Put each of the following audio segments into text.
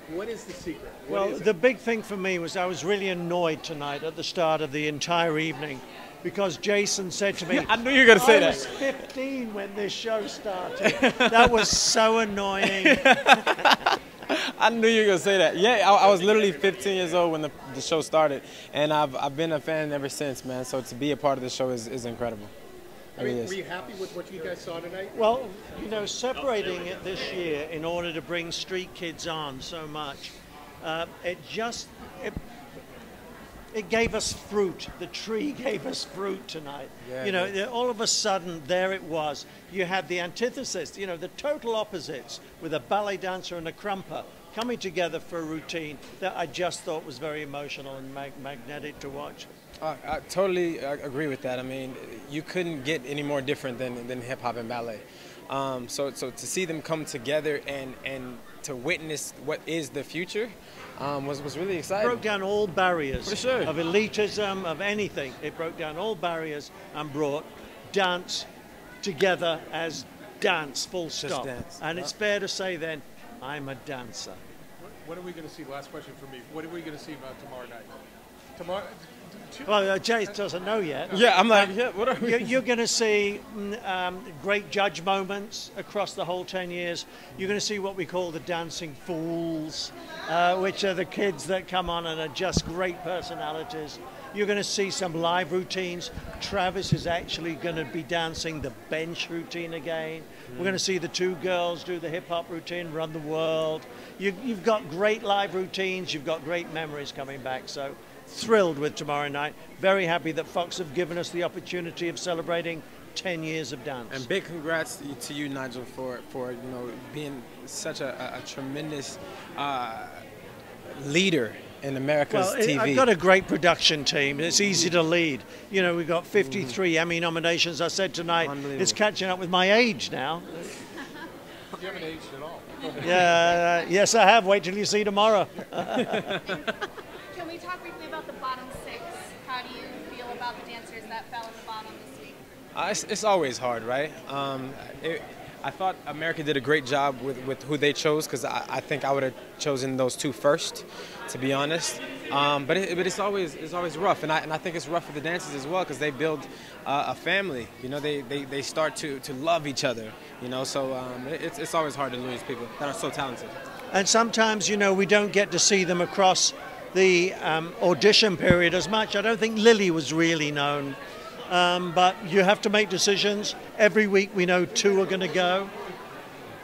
What is the secret? Well, the big thing for me was I was really annoyed tonight at the start of the entire evening because Jason said to me, I knew you were going to say I was 15 when this show started. That was so annoying. I knew you were going to say that. Yeah, I was literally 15 years old when the show started, and I've been a fan ever since, man. So to be a part of the show is incredible. Were you happy with what you guys saw tonight? Well, you know, separating it this year in order to bring street kids on so much, it gave us fruit. The tree gave us fruit tonight. Yeah, you know, all of a sudden, there it was. You had the antithesis, you know, the total opposites with a ballet dancer and a crumper coming together for a routine that I just thought was very emotional and magnetic to watch. I totally agree with that. I mean, you couldn't get any more different than hip-hop and ballet. So to see them come together and to witness what is the future was really exciting. It broke down all barriers For sure. of elitism, of anything. It broke down all barriers and brought dance together as dance, full stop. Dance. And it's fair to say then, I'm a dancer. What are we going to see? Last question for me. What are we going to see about tomorrow night? Tomorrow. Well, Jay doesn't know yet. Yeah, I'm like, yeah, what are we? You're going to see great judge moments across the whole 10 years. You're going to see what we call the dancing fools, which are the kids that come on and are just great personalities. You're going to see some live routines. Travis is actually going to be dancing the bench routine again. We're going to see the two girls do the hip-hop routine, Run the World. You've got great live routines. You've got great memories coming back. So thrilled with tomorrow night. Very happy that Fox have given us the opportunity of celebrating 10 years of dance. And big congrats to you, Nigel, for you know, being such a tremendous leader in America's TV. I've got a great production team. It's easy to lead. You know, we've got 53 Emmy nominations. I said tonight, it's catching up with my age now. You haven't aged at all. Yeah, yes, I have. Wait till you see tomorrow. Can we talk briefly about the bottom six? How do you feel about the dancers that fell at the bottom this week? It's always hard, right? I thought America did a great job with who they chose, because I think I would have chosen those two first, to be honest. But it's always rough, and I think it's rough for the dancers as well, because they build a family. You know, they start to love each other. You know, so it's always hard to lose people that are so talented. And sometimes, you know, we don't get to see them across the audition period as much. I don't think Lily was really known. But you have to make decisions. Every week we know two are going to go.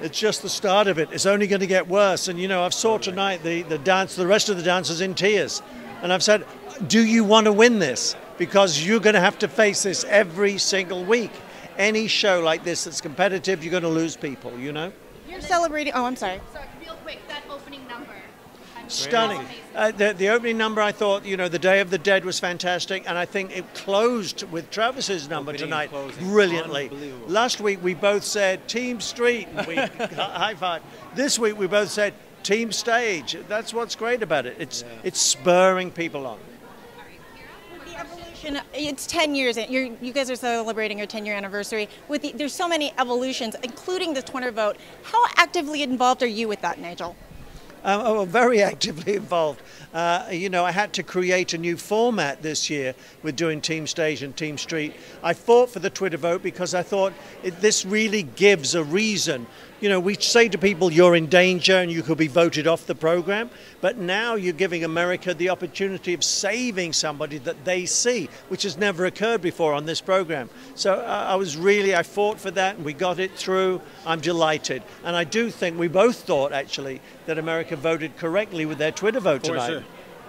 It's just the start of it. It's only going to get worse. And, you know, I've saw tonight the rest of the dancers in tears. And I've said, do you want to win this? Because you're going to have to face this every single week. Any show like this that's competitive, you're going to lose people, you know? You're celebrating. Oh, I'm sorry. Sorry, real quick, that opening number. Stunning. The opening number, I thought, you know, The Day of the Dead was fantastic, and I think it closed with Travis's number tonight brilliantly. Last week we both said Team Street, and we high five. This week we both said Team Stage. That's what's great about it. It's spurring people on. The evolution, it's 10 years. You guys are celebrating your 10-year anniversary. There's so many evolutions, including the Twitter vote. How actively involved are you with that, Nigel? Very actively involved. You know, I had to create a new format this year with doing Team Stage and Team Street. I fought for the Twitter vote because I thought this really gives a reason. You know, we say to people, you're in danger and you could be voted off the program, but now you're giving America the opportunity of saving somebody that they see, which has never occurred before on this program. So I fought for that, and we got it through. I'm delighted. And I do think we both thought, actually, that America voted correctly with their Twitter vote tonight. For sure.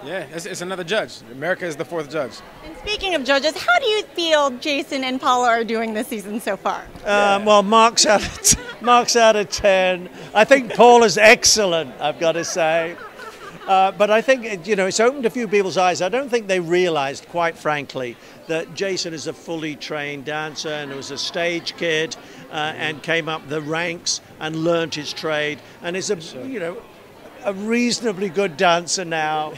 Yeah, it's another judge. America is the fourth judge. And speaking of judges, how do you feel Jason and Paula are doing this season so far? Well, Mark's out of 10. I think Paula's excellent, I've got to say. But I think, you know, it's opened a few people's eyes. I don't think they realized, quite frankly, that Jason is a fully trained dancer and was a stage kid and came up the ranks and learned his trade and is a reasonably good dancer now.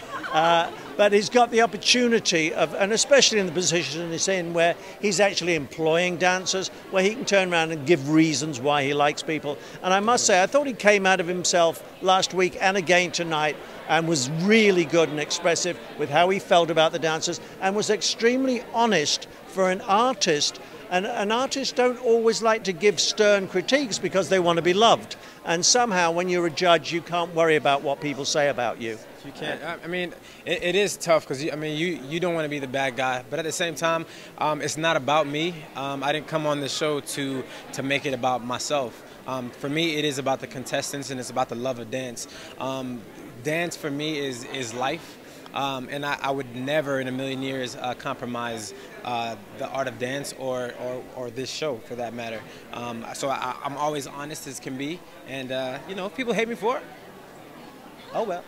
but he's got the opportunity of, and especially in the position he's in where he's actually employing dancers, where he can turn around and give reasons why he likes people. And I must say, I thought he came out of himself last week and again tonight and was really good and expressive with how he felt about the dancers and was extremely honest for an artist. And artists don't always like to give stern critiques because they want to be loved. And somehow when you're a judge, you can't worry about what people say about you. You can't. I mean, it is tough because I mean, you don't want to be the bad guy, but at the same time, it's not about me. I didn't come on this show to make it about myself. For me, it is about the contestants and it's about the love of dance. Dance for me is life. And I would never in a million years compromise the art of dance or this show for that matter. So I'm always honest as can be, and you know, if people hate me for it, oh well.